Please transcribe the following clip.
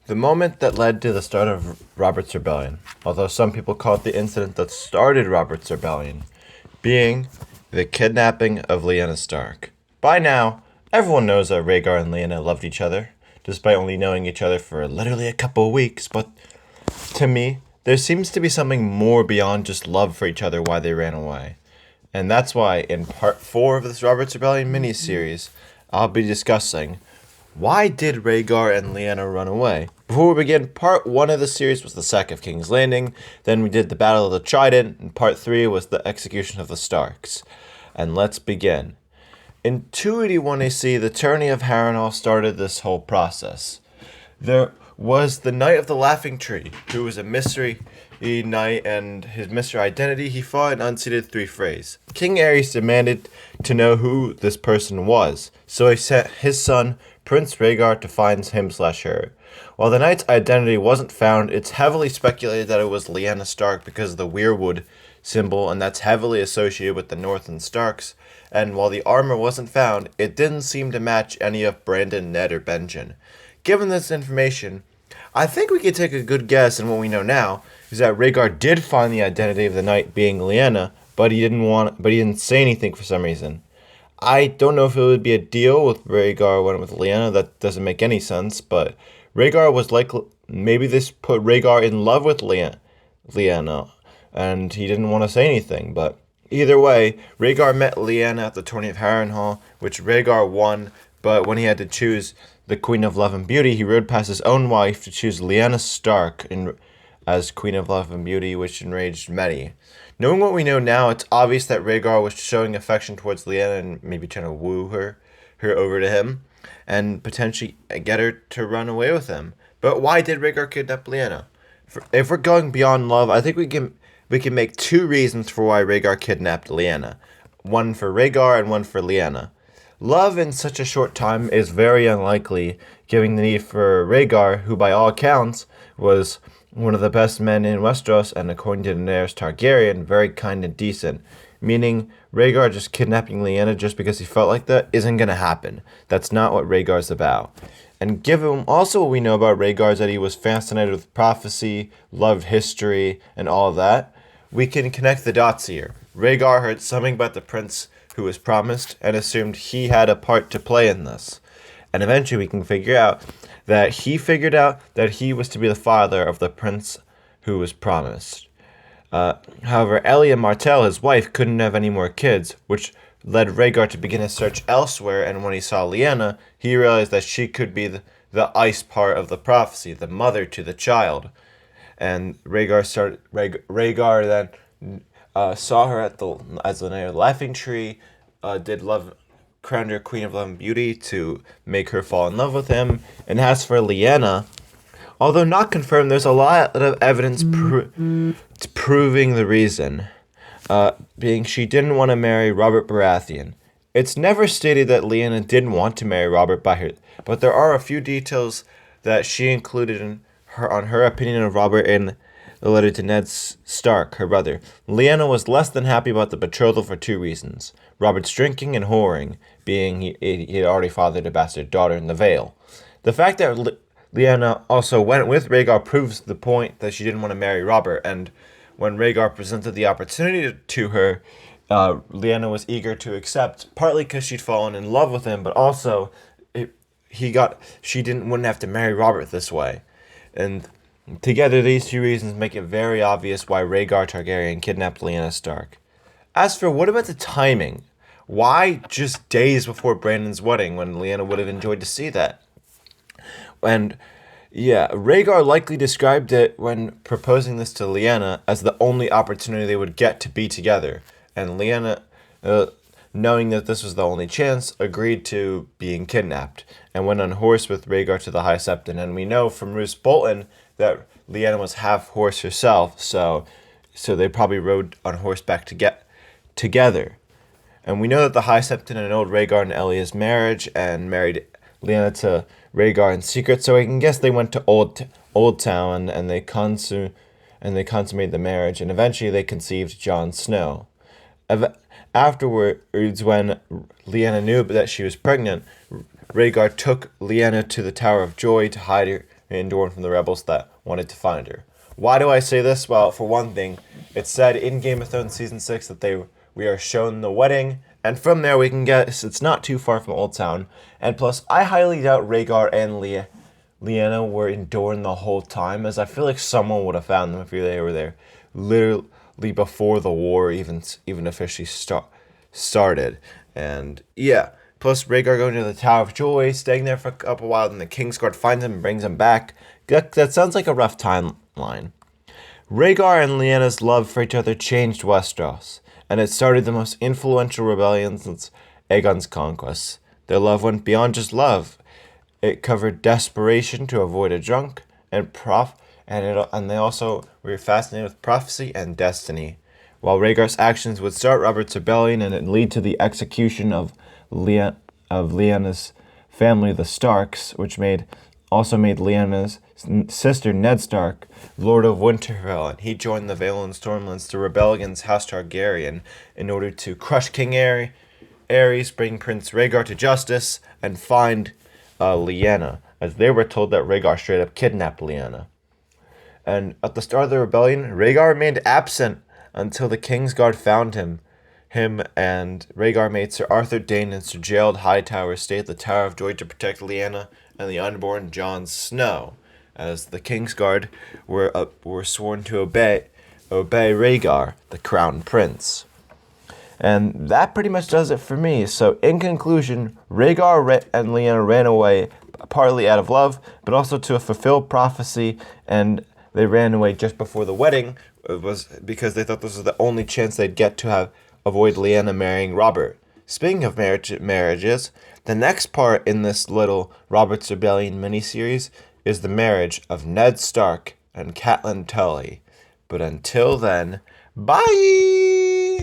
The moment that led to the start of Robert's Rebellion, although some people call it the incident that started Robert's Rebellion, being the kidnapping of Lyanna Stark. By now, everyone knows that Rhaegar and Lyanna loved each other, despite only knowing each other for literally a couple of weeks, but to me, there seems to be something more beyond just love for each other why they ran away. And that's why in part 4 of this Robert's Rebellion miniseries, I'll be discussing why did Rhaegar and Lyanna run away? Before we begin, part 1 of the series was the sack of King's Landing, then we did the Battle of the Trident, and part 3 was the execution of the Starks. And let's begin. In 281 AC, the tourney of Harrenhal started this whole process. There was the Knight of the Laughing Tree, who was a mystery knight, and his mystery identity, he fought an unseated 3 Freys. King Aerys demanded to know who this person was, so he sent his son, Prince Rhaegar, to find him/her. While the knight's identity wasn't found, it's heavily speculated that it was Lyanna Stark because of the weirwood symbol, and that's heavily associated with the Northern Starks. And while the armor wasn't found, it didn't seem to match any of Brandon, Ned, or Benjen. Given this information, I think we could take a good guess, and what we know now is that Rhaegar did find the identity of the knight being Lyanna, but he didn't say anything for some reason. I don't know if it would be a deal with Rhaegar went with Lyanna. That doesn't make any sense, but Rhaegar was like, maybe this put Rhaegar in love with Lyanna, and he didn't want to say anything, but either way, Rhaegar met Lyanna at the tourney of Harrenhal, which Rhaegar won, but when he had to choose the Queen of Love and Beauty, he rode past his own wife to choose Lyanna Stark as Queen of Love and Beauty, which enraged many. Knowing what we know now, it's obvious that Rhaegar was showing affection towards Lyanna and maybe trying to woo her over to him, and potentially get her to run away with him. But why did Rhaegar kidnap Lyanna? If we're going beyond love, I think we can make 2 reasons for why Rhaegar kidnapped Lyanna. One for Rhaegar and one for Lyanna. Love in such a short time is very unlikely, given the need for Rhaegar, who by all accounts was one of the best men in Westeros, and according to Daenerys Targaryen, very kind and decent. Meaning, Rhaegar just kidnapping Lyanna just because he felt like that isn't going to happen. That's not what Rhaegar's about. And given also what we know about Rhaegar is that he was fascinated with prophecy, loved history, and all of that, we can connect the dots here. Rhaegar heard something about the prince who was promised and assumed he had a part to play in this. And eventually we can figure out that he was to be the father of the prince who was promised. However, Elia Martell, his wife, couldn't have any more kids, which led Rhaegar to begin a search elsewhere, and when he saw Lyanna, he realized that she could be the ice part of the prophecy, the mother to the child. And Rhaegar then saw her as the Knight of the Laughing Tree, crowned her Queen of Love and Beauty to make her fall in love with him. And as for Lyanna, although not confirmed, there's a lot of evidence proving the reason, being she didn't want to marry Robert Baratheon. It's never stated that Lyanna didn't want to marry Robert but there are a few details that she included on her opinion of Robert in the letter to Ned Stark, her brother. Lyanna was less than happy about the betrothal for 2 reasons. Robert's drinking and whoring, being he had already fathered a bastard daughter in the Vale. The fact that Lyanna also went with Rhaegar proves the point that she didn't want to marry Robert, and when Rhaegar presented the opportunity to her, Lyanna was eager to accept, partly because she'd fallen in love with him, but also she wouldn't have to marry Robert this way. And together, these 2 reasons make it very obvious why Rhaegar Targaryen kidnapped Lyanna Stark. As for what about the timing? Why just days before Brandon's wedding when Lyanna would have enjoyed to see that? And yeah, Rhaegar likely described it when proposing this to Lyanna as the only opportunity they would get to be together. And Lyanna, knowing that this was the only chance, agreed to being kidnapped and went on horse with Rhaegar to the High Septon. And we know from Roose Bolton that Lyanna was half horse herself, so they probably rode on horseback to get together. And we know that the High Septon annulled Rhaegar and Elia's marriage and married Lyanna to Rhaegar in secret, so I can guess they went to Old Town and they consummated the marriage, and eventually they conceived Jon Snow. Afterwards, when Lyanna knew that she was pregnant, Rhaegar took Lyanna to the Tower of Joy to hide and Dorne from the rebels that wanted to find her. Why do I say this? Well, for one thing, it's said in Game of Thrones Season 6 that we are shown the wedding, and from there we can guess it's not too far from Old Town. And plus, I highly doubt Rhaegar and Lyanna were in Dorne the whole time, as I feel like someone would have found them if they were there literally before the war even officially started. And yeah, plus Rhaegar going to the Tower of Joy, staying there for a couple while, then the Kingsguard finds him and brings him back. That sounds like a rough timeline. Rhaegar and Lyanna's love for each other changed Westeros, and it started the most influential rebellion since Aegon's conquest. Their love went beyond just love. It covered desperation to avoid a drunk, and they also were fascinated with prophecy and destiny. While Rhaegar's actions would start Robert's rebellion and it lead to the execution of Lyanna's family, the Starks, which also made Lyanna's sister Ned Stark Lord of Winterfell, and he joined the Vale and Stormlands to rebel against House Targaryen in order to crush King Aerys, bring Prince Rhaegar to justice, and find Lyanna, as they were told that Rhaegar straight up kidnapped Lyanna. And at the start of the rebellion, Rhaegar remained absent until the Kingsguard found him. Him and Rhaegar made Sir Arthur Dayne and Sir Gerald Hightower stay at the Tower of Joy to protect Lyanna and the unborn Jon Snow, as the Kingsguard were sworn to obey Rhaegar, the Crown Prince. And that pretty much does it for me. So in conclusion, Rhaegar and Lyanna ran away partly out of love, but also to fulfill prophecy, and they ran away just before the wedding. It was because they thought this was the only chance they'd get to avoid Lyanna marrying Robert. Speaking of marriages, the next part in this little Robert's Rebellion miniseries is the marriage of Ned Stark and Catelyn Tully. But until then, bye!